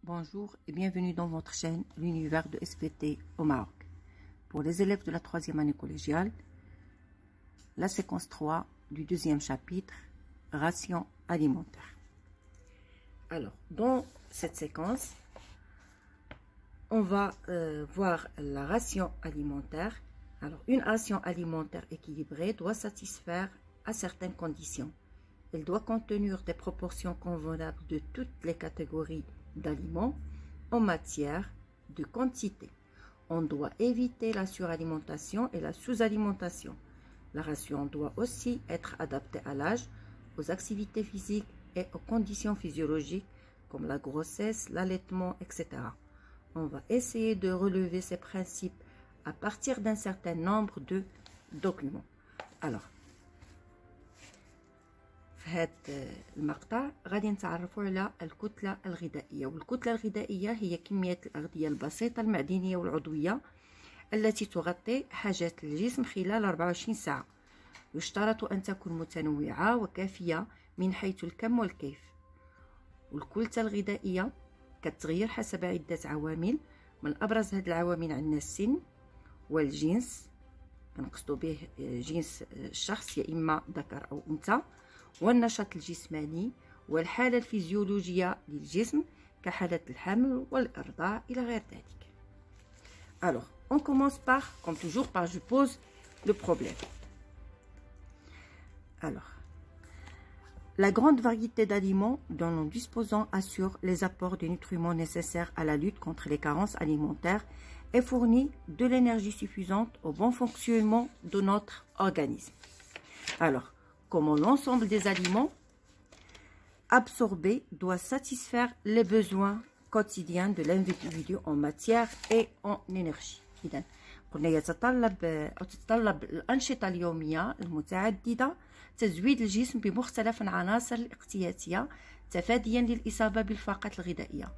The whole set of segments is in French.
Bonjour et bienvenue dans votre chaîne L'univers de SVT au Maroc. Pour les élèves de la 3e année collégiale, la séquence 3 du 2e chapitre, ration alimentaire. Alors, dans cette séquence, on va voir la ration alimentaire. Alors, une ration alimentaire équilibrée doit satisfaire à certaines conditions. Elle doit contenir des proportions convenables de toutes les catégories d'aliments en matière de quantité. On doit éviter la suralimentation et la sous-alimentation. La ration doit aussi être adaptée à l'âge, aux activités physiques et aux conditions physiologiques comme la grossesse, l'allaitement, etc. On va essayer de relever ces principes à partir d'un certain nombre de documents. Alors, في هذا المقطع غادي نتعرفوا على الكتلة الغذائية، والكتلة الغذائية هي كمية الأغذية البسيطة المعدنية والعضوية التي تغطي حاجات الجسم خلال 24 ساعة. يشترط أن تكون متنوعة وكافية من حيث الكم والكيف. والكتلة الغذائية كتغير حسب عدة عوامل، من أبرز هذه العوامل عندنا السن والجنس، كنقصدو به جنس الشخص يا إما ذكر أو أنثى، والنشاط الجسماني والحالة الفيزيولوجية للجسم كحالة الحمل والإرضاع إلى غير ذلك. Alors, on commence par, comme toujours, par je pose le problème. Alors, la grande variété d'aliments dont nous disposons assure les apports de nutriments nécessaires à la lutte contre les carences alimentaires et fournit de l'énergie suffisante au bon fonctionnement de notre organisme. Alors, comment l'ensemble des aliments absorbés doit satisfaire les besoins quotidiens de l'individu en matière et en énergie. إذن قلنا تتطلب الأنشطة اليومية المتعددة تزويد الجسم بمختلف العناصر الاحتياطية تفاديا للإصابة بالفاقات الغذائية،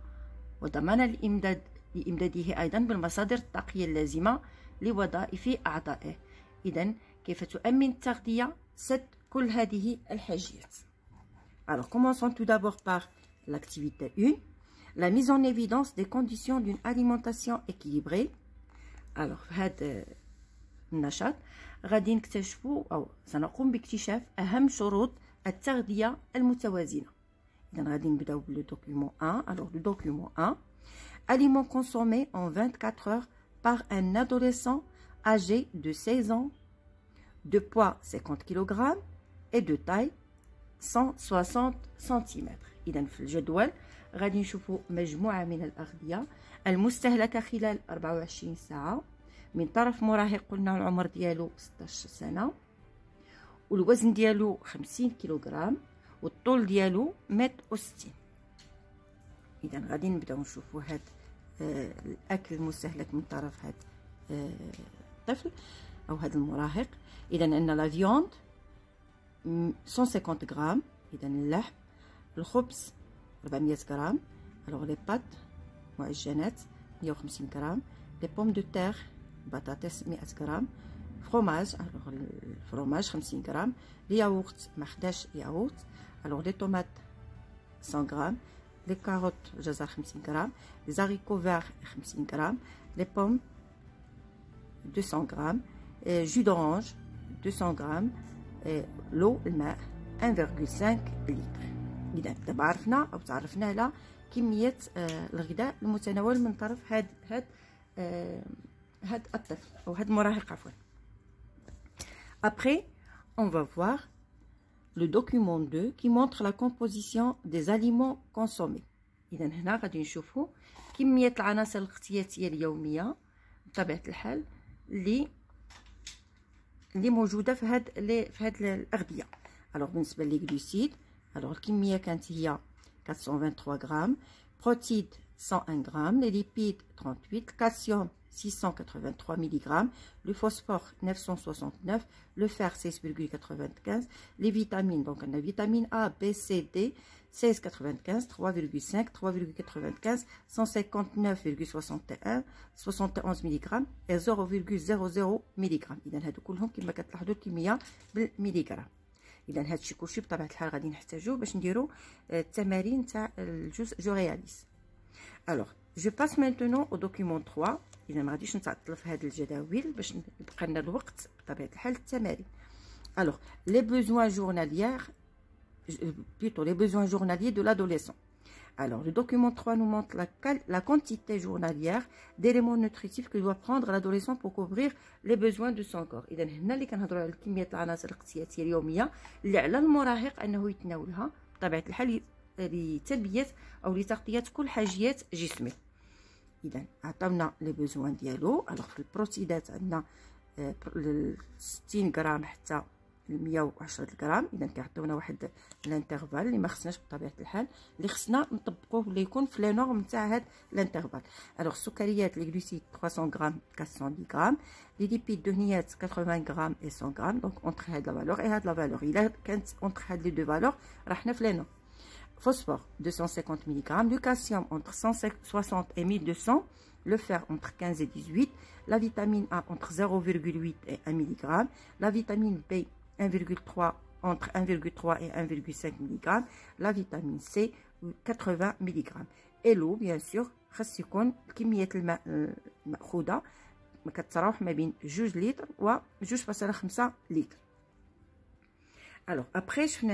وضمان لإمداده أيضا بالمصادر الطاقية اللازمة لوظائف أعضائه. إذن كيف تؤمن التغذية سد كل هذه الحاجيات. Alors, commençons tout d'abord par l'activité 1, la mise en évidence des conditions d'une alimentation équilibrée. Alors, في هذا النشاط غادي نكتشفوا أو سنقوم باكتشاف أهم شروط التغذية المتوازنة. إذا غادي نبداو بالدوكيومون 1. Alors, le document 1, aliments consommés en 24 heures par un adolescent âgé de 16 ans, de poids 50 kg et de taille 160 cm. إذا في الجدول غادي نشوفوا مجموعة من الأغذية المستهلكة خلال 24 ساعة من طرف مراهق، قلنا العمر ديالو 16 سنة، والوزن ديالو 50 كيلوغرام، والطول ديالو 1.60 متر. إذا غادي نبداو نشوفوا هاد الأكل المستهلك من طرف هاد الطفل أو هاد المراهق. إذا عندنا لا فيوند 150 غرام، إذا اللحم، الخبز 400 غرام، الوغ لي بات معجنات 150 غرام، لي بوم دو تير بطاطس 100 غرام، فروماج، الوغ الفروماج 50 غرام، الياغورت مع 11 ياغورت، الوغ لي طوماط 100 غرام، لي كاروت جزر 50 غرام، لي زاريكو فير 50 غرام، لي بوم 200 غرام، jus d'orange 200 غرام، لو الماء 1.5 لتر. إذا دابا عرفنا أو تعرفنا على كمية الغذاء المتناول من طرف هاد الطفل أو هاد المراهق عفوا. Après, on va voir le document 2 qui montre la composition des aliments consommés. إذا هنا غادي نشوفوا كمية العناصر الاحتياطية اليومية بطبيعة الحال اللي موجوده في هاد الاغذيه. الوغ بالنسبه لي غلوسيد، الوغ الكميه كانت هي 423 غرام، بروتيد 101 غرام، لي ليبيد 38، الكالسيوم 683 ملغ، le phosphore 969, le fer 6,95, les vitamines, donc on a vitamine A, B, C, D 16,95, 3,5, 3,95, 159,61, 71 ملغ et 0,00 ملغ. إذا هادو كلهم كما كتلاحظوا الكمية بالمليغرام. إذا هادشي كلشي بطبيعة الحال غادي نحتاجوه باش نديرو التمارين تاع الجزء جو رياليس. Alors, je passe maintenant au document 3. إذا ما غاديش نتعطل في هذه الجداول باش يبقى لنا الوقت بطبيعة الحال التمارين. Alors, les besoins journaliers, plutôt les besoins journaliers de l'adolescent. Alors, le document 3 nous montre la quantité journalière d'éléments nutritifs que doit prendre l'adolescent pour couvrir les besoins de son corps. إذا هنا اللي كنهضروا على كمية العناصر الاغتيالية اليومية اللي على المراهق أنه يتناولها بطبيعة الحال لتلبية أو لتغطية كل حاجيات جسمه. إذا عطاونا لي بوزوان ديالو. ألوغ في البروتيدات عندنا 60 غرام حتى 110 غرام. اذا كيعطيونا واحد الانترفال اللي ما خصناش بطبيعه الحال، اللي خصنا نطبقوه ولا يكون في لي نورم تاع هاد الانترفال. الوغ السكريات لي غلوسيد 300 غرام 410 غرام، لي ليبيد دهنيات 80 غرام و 100 غرام. دونك اونتر هاد لا فالور اي هاد لا فالور الا كانت اونتر هاد لي دو فالور راه حنا في لي نورم. Phosphore 250 mg, le calcium entre 160 et 1200, le fer entre 15 et 18, la vitamine A entre 0,8 et 1 mg, la vitamine B 1,3 entre 1,3 et 1,5 mg, la vitamine C 80 mg. Et l'eau bien sûr خاص يكون كمية الماء المأخوذة ما كتراوح ما بين 2 لتر و 2.5 لتر. Alors, après, je fais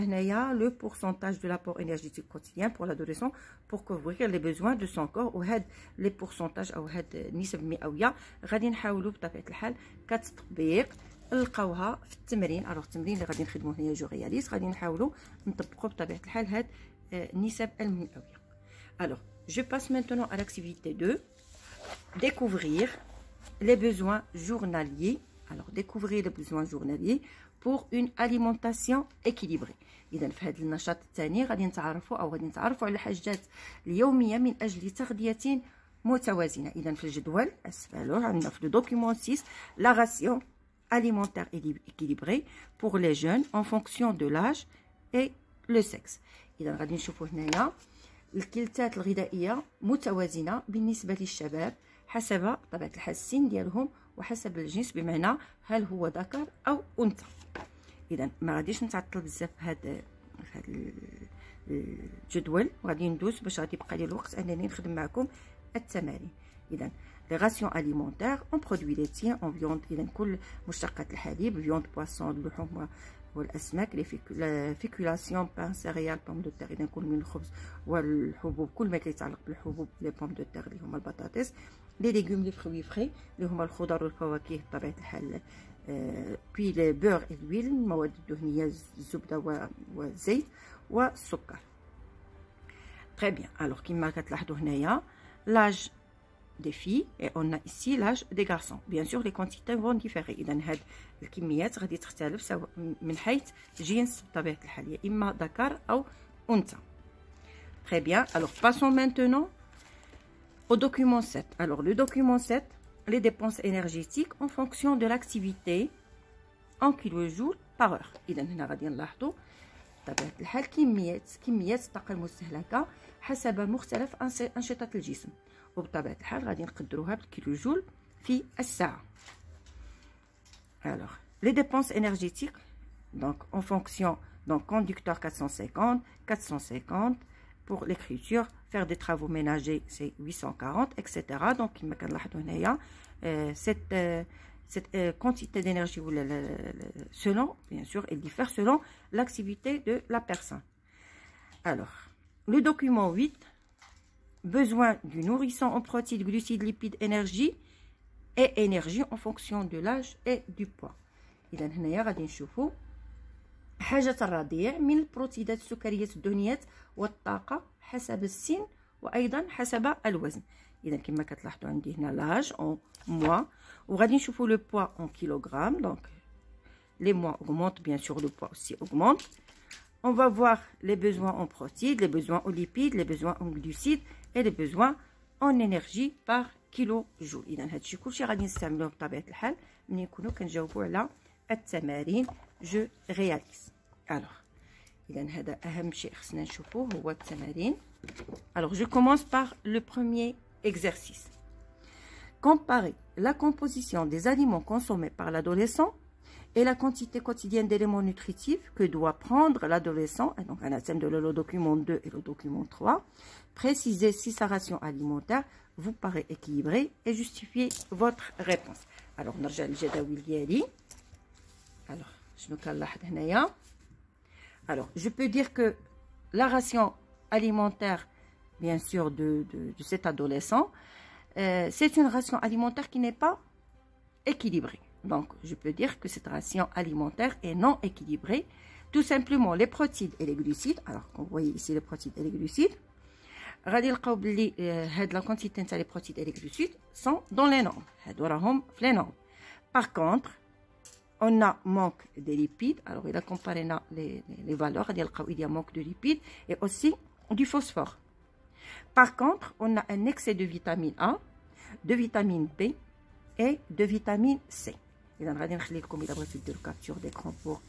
le pourcentage de l'apport énergétique quotidien pour l'adolescent pour couvrir les besoins de son corps. وهاد les pourcentages أو هاد النسب المئوية غادي نحاولوا بطبيعة الحال كتطبيق نلقاوها في التمرين. الوغ التمرين اللي غادي نخدموه هنا جو رياليست غادي نحاولوا نطبقوا بطبيعة الحال هاد النسب المئوية. Alors, je passe maintenant à l'activité 2. Découvrir les besoins journaliers. Alors, découvrir les besoins journaliers pour une alimentation équilibrée. إذا في هذا النشاط الثاني غادي نتعرفوا على الحاجات اليومية من أجل تغذية متوازنة. إذا في الجدول أسفله عندنا في الدوكيمون 6 la ration alimentaire équilibrée pour les jeunes en fonction de l'âge et le sexe. إذا غادي نشوفوا هنايا الكلتات الغذائية متوازنة بالنسبة للشباب حسب طبيعة الحال السن ديالهم وحسب الجنس، بمعنى هل هو ذكر أو أنثى. إذا ما غاديش نتعطل بزاف في هذا الجدول وغادي ندوز باش غادي يبقى لي الوقت انني نخدم معكم التمارين. إذا لي راسيون اليمونتير اون برودوي ليتيين اون فيوند، إذا كل مشتقات الحليب، فيوند بواسون، اللحوم والاسماك، لي فيكولاسيون بان سيريال بوم دو تير، اذا كل من الخبز والحبوب كل ما كيتعلق بالحبوب، لي بوم دو تير اللي هما البطاطس، لي ليغوم لي فروي فري اللي هما الخضر والفواكه بطبيعه الحال، بي لي بور اي لويل المواد الدهنيه الزبده والزيت والسكر. تري بيان. الوغ كيما كتلاحظوا هنايا لاج des filles et on a ici l'âge des garçons. Bien sûr les quantités vont différer. إذا هاد الكميات غادي تختلف سواء من حيث جنس بطبيعة الحال، يا إما ذكر أو أنثى. Très bien. Alors passons maintenant au document 7. Alors le document 7, les dépenses énergétiques en fonction de l'activité en kilojoules par heure. إذا هنا غادي نلاحظوا بطبيعة الحال كميات الطاقة المستهلكة حسب مختلف أنشطة الجسم، وبطبيعة الحال غادي نقدروها بالكيلو جول في الساعة. Alors, les dépenses énergétiques, donc en fonction, donc conducteur 450, pour l'écriture, faire des travaux ménagers c'est 840, etc. Donc كما كنلاحظوا هنايا cette quantité d'énergie selon, bien sûr, elle diffère selon l'activité de la personne. Alors, le document 8, besoin du nourrisson en protéines, glucides, lipides, énergie en fonction de l'âge et du poids. إذا هنايا غادي نشوفوا حاجة الرضيع من البروتينات السكريات الدهنيات والطاقة حسب السن وأيضا حسب الوزن. إذا كما كتلاحظوا عندي هنا لاج en mois وغادي نشوفوا le poids en kilogrammes. Donc les mois augmentent, bien sûr le poids aussi augmente. On va voir les besoins en protéines, les besoins en lipides, les besoins en glucides et les besoins en énergie par كيلو جول. إذا هادشي كلشي غادي نستعملوه بطبيعة الحال ملي نكونوا كنجاوبوا على التمارين جو رياليز. الوغ إذا هذا أهم شيء خصنا نشوفوه هو التمارين. الوغ جو كومونس بار لو بروميير exercice. Comparer la composition des aliments consommés par l'adolescent et la quantité quotidienne d'éléments nutritifs que doit prendre l'adolescent. Donc, un thème de le document 2 et le document 3. Précisez si sa ration alimentaire vous paraît équilibrée et justifiez votre réponse. Alors, نرجع للجداول ديالي. Alors, شنو كنلاحظ هنايا. Alors, je peux dire que la ration alimentaire, bien sûr, de cet adolescent, c'est une ration alimentaire qui n'est pas équilibrée. Donc, je peux dire que cette ration alimentaire est non équilibrée. Tout simplement, les protéines et les glucides. Alors, vous voyez ici les protéines et les glucides. La quantité des protéines et les glucides sont dans les normes. Par contre, on a manque de lipides. Alors, il a comparé les valeurs. Il y a manque de lipides et aussi du phosphore. Par contre, on a un excès de vitamine A, de vitamine B et de vitamine C. Il a une capture d'écran pour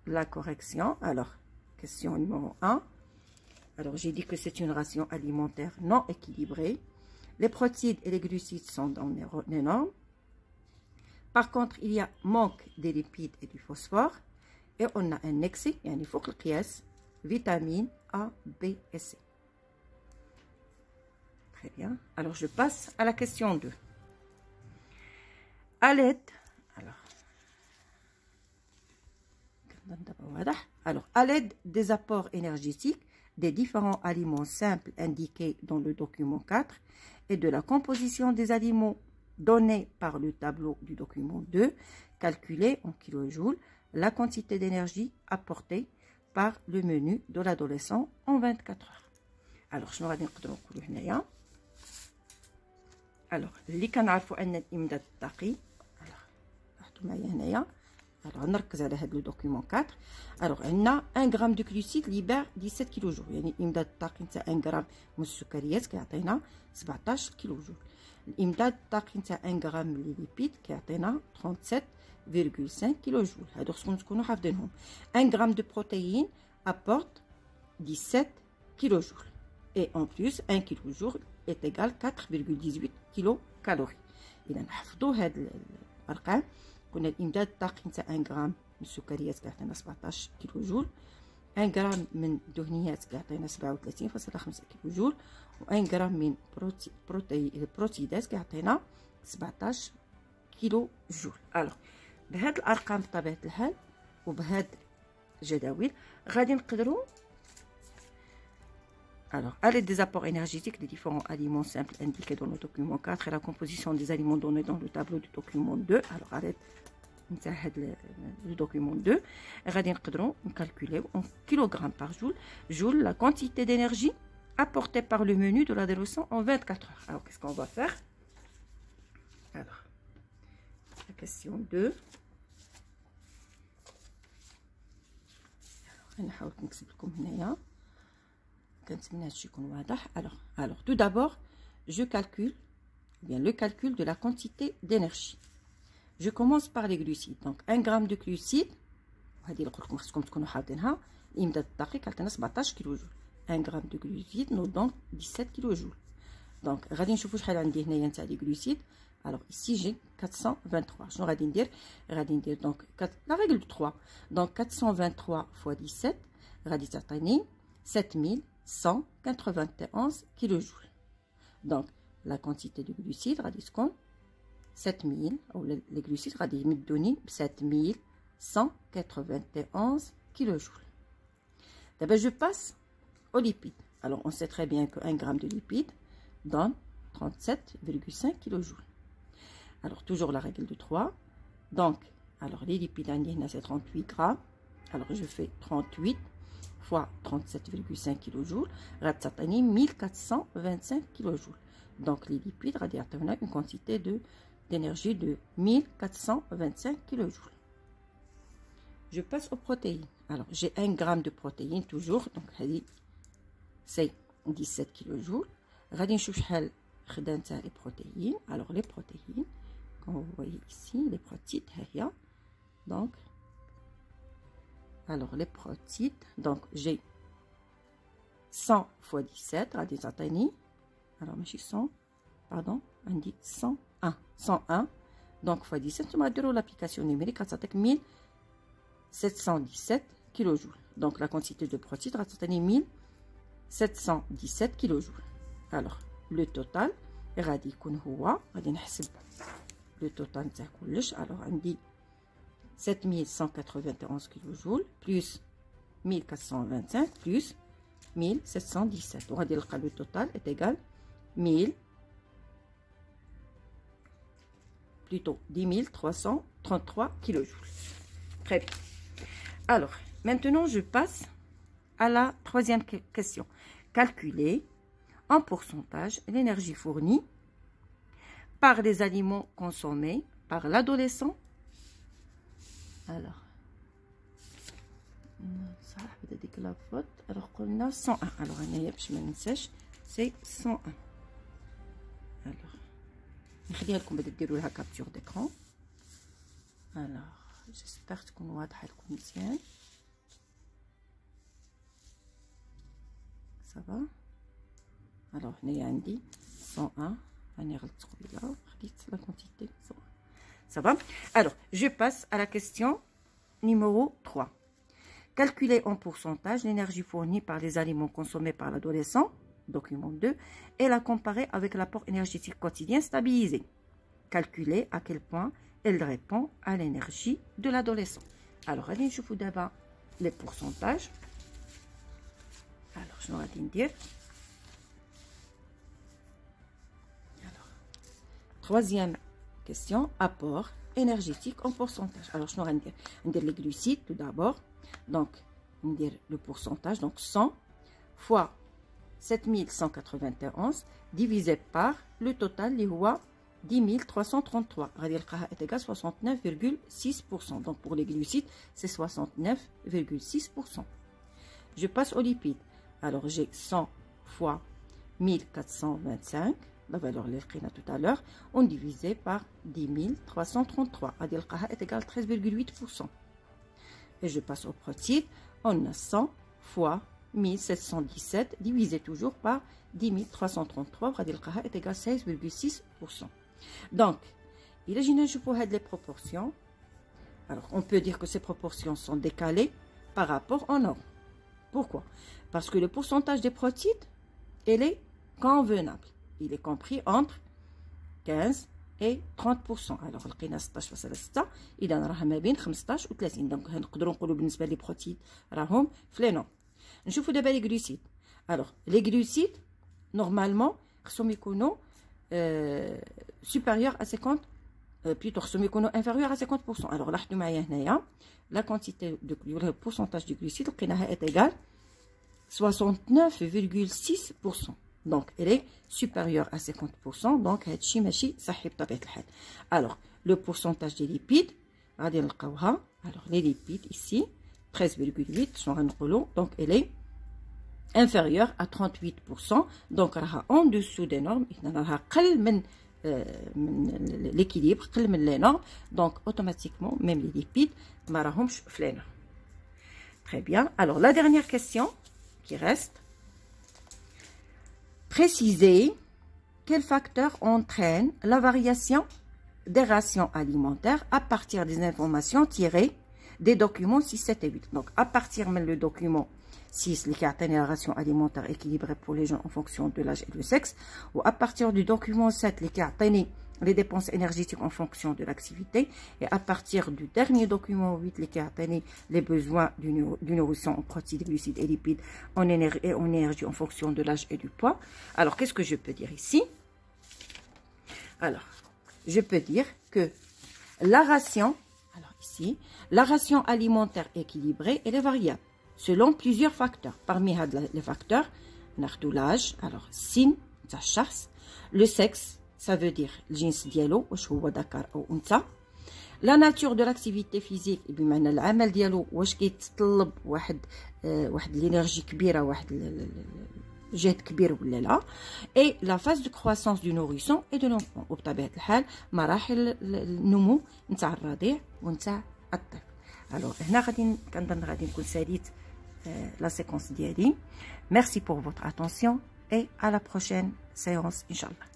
la correction. Alors, question numéro 1. Alors, j'ai dit que c'est une ration alimentaire non équilibrée. Les protéines et les glucides sont dans les normes. Par contre, il y a manque de lipides et du phosphore. Et on a un excès, il faut que vitamine A, B et C. Très bien. Alors, je passe à la question 2. À l'aide, à l'aide des apports énergétiques des différents aliments simples indiqués dans le document 4 et de la composition des aliments donnés par le tableau du document 2, calculez en kilojoules la quantité d'énergie apportée par le menu de l'adolescent en 24 heures. Alors, je vais vous dire alors, اللي كنعرفوا ان الامداد الطاقي لاحظتوا معايا هنايا. alors نركز على هذا لو دوكيومون 4. alors عندنا 1 غرام دو glucides libère 17 كيلو جول، يعني الامداد الطاقي نتاع 1 غرام من السكريات كيعطينا 17 كيلو جول. الامداد الطاقي نتاع 1 غرام من لي ليبيد كيعطينا 37,5 كيلو جول. هادو خصكم تكونوا حافظينهم. 1 غرام دو بروتيين apporte 17 كيلو جول et en plus 1 كيلو جول est égal 4,18 كيلو كالوري. اذا نحفظوا هاد الارقام. قلنا الامداد الطاقي نتاع 1 غرام من السكريات كيعطينا 17 كيلو جول، 1 غرام من الدهنيات كيعطينا 37.5 كيلو جول، و1 غرام من بروتيدات كيعطينا 17 كيلو جول. الوغ بهاد الارقام بطبيعه الحال وبهاد الجداول غادي نقدروا alors à l'aide des apports énergétiques des différents aliments simples indiqués dans le document 4 et la composition des aliments donnés dans le tableau du document 2. alors à l'aide du document 2 غادي نقدروا نكالكوليو en kilogrammes par joule la quantité d'énergie apportée par le menu de l'adolescent en 24 heures. alors qu'est-ce qu'on va faire? alors la question 2. نحاول نكتب لكم هنايا كنتمنى هادشي يكون واضح. alors tout d'abord je calcule bien le calcul de la quantité d'énergie. je commence par les glucides. donc 1 gramme de glucides وهذه اللي قلت لكم خصكم تكونوا حافظينها. الامداد الطاقي كيعطينا 17 كيلو جول. 1 gramme de glucides nous donne 17 كيلو جول. donc غادي نشوفوا شحال عندي هنايا نتاع لي glucides. alors ici j'ai 423. شنو غادي ندير donc la règle de 3. donc 423 fois 17 غادي تعطيني 7191 kilojoules. donc la quantité de glucides غادي تكون 7000 ou les glucides غادي يمدوني ب 7191 kilojoules. d'abord je passe aux lipides. alors on sait très bien que 1 gramme de lipides donne 37,5 kilojoules. alors toujours la règle de 3. donc alors les lipides c'est 38 grammes. alors je fais 38 fois 37,5 kilojoules غتعطيني 1425 kilojoules. donc les lipides غادي يعطيونا une quantité d'énergie de 1425 kilojoules. je passe aux protéines. alors j'ai 1 gramme de protéines toujours. donc c'est 17 kilojoules. غادي نشوف شحال خدا نتاع les protéines. alors les protéines comme vous voyez ici les protéines هي donc alors les protéines donc j'ai 100 fois 17 غادي تعطيني alors ماشي 100 pardon عندي 101 دونك فوا 17 نتوما ديروا لابليكاسيون نيميريك غتعطيك 1717 كيلو جول. دونك لا كونتيتي دو بروتيد غتعطيني 1717 كيلو جول. الوغ لو توتال غادي يكون هو، غادي نحسب لو توتال تاع كلش. الوغ عندي 7191 كيلو جول بلس 1425 بلس 1717 وغادي نلقى لو توتال est égal 10333 kJ. Très bien. Alors, maintenant, je passe à la troisième question. Calculer en pourcentage l'énergie fournie par les aliments consommés par l'adolescent. Alors, ça va être la faute. Alors, on a 101. Alors, c'est 101. Alors, نخليها لكم باش ديروا لها كابتور d'écran. Alors, j'espère تكون واضحه لكم مزيان. Ça va. Alors, هنايا عندي 101. أنا غلطت قبيله خديت la quantité 101. Ça va. Alors, je passe à la question numéro 3. Calculer en pourcentage l'énergie fournie par les aliments consommés par l'adolescent, document 2, et la comparer avec l'apport énergétique quotidien stabilisé. Calculer à quel point elle répond à l'énergie de l'adolescent. Alors, allez, je vous d'abord les pourcentages. Alors, je vais dire. Alors, troisième question, apport énergétique en pourcentage. Alors, je vais dire les glucides tout d'abord. Donc, on dire le pourcentage, donc 100 fois 7191 divisé par le total, les rois 10333. est égal à 69,6%. Donc, pour les glucides, c'est 69,6%. Je passe aux lipides. Alors, j'ai 100 fois 1425, la valeur l'écrite tout à l'heure, on divisé par 10333. est égal à 13,8%. Et je passe au protides. On a 100 fois 1717 divisé toujours par 10333 est égal à 16,6%. Donc, il est général pour les proportions. Alors, on peut dire que ces proportions sont décalées par rapport aux normes. Pourquoi? Parce que le pourcentage des protides, il est convenable. Il est compris entre 15 et 30%. Alors, لقينا 16 فاصلة 6 إذا راه ما بين 15 و 30. دونك نقدروا نقولوا بالنسبة لي بروتيد راهم في لي نورم. نشوفوا دابا لي غلوسيد. Alors, les glucides normalement خصهم يكونوا supérieurs à 50 plutôt خصهم يكونوا inférieurs à 50%. Alors, لاحظوا معايا هنايا la quantité de le pourcentage du glucide لقيناها est égal 69,6%. Donc, elle est supérieure à 50%. Donc, هادشي ماشي صحي بطبيعة الحال. Alors, le pourcentage des lipides, غادي نلقاوها. Alors, les lipides ici, 13,8, شنو غنقولوا. Donc, elle est inférieure à 38%. Donc, راها en dessous des normes. إذن راها قل من l'équilibre, قل من les normes. Donc, automatiquement, même les lipides, ما راهمش في les normes. Très bien. Alors, la dernière question qui reste. Préciser quels facteurs entraînent la variation des rations alimentaires à partir des informations tirées des documents 6, 7 et 8. Donc, à partir même le document 6, qui a la ration alimentaire équilibrée pour les gens en fonction de l'âge et du sexe, ou à partir du document 7, qui a les dépenses énergétiques en fonction de l'activité, et à partir du dernier document 8, qui a les besoins du nourrisson en protéines, glucides et lipides en énergie en fonction de l'âge et du poids. Alors, qu'est-ce que je peux dire ici? Alors, je peux dire que la ration, alors ici, la ration alimentaire équilibrée, elle est variable selon plusieurs facteurs. Parmi les facteurs, l'âge, alors sin, le sexe, ça veut dire الجنس ديالو واش هو ذكر او انثى. لا ناتور دو لاكتيفيتي فيزيك بمعنى العمل ديالو واش كيتطلب واحد الانرجي كبيره واحد جهد كبير ولا لا. اي لا فاز دو كرواسونس دو نوريسون اي دو لونفون وبطبيعه الحال مراحل النمو نتاع الرضيع ونتاع الطفل. الوغ هنا غادي كنظن غادي نكون ساليت لا سيكونس ديالي. ميرسي بور فوتر اتونسيون et à la prochaine séance, Inch'Allah.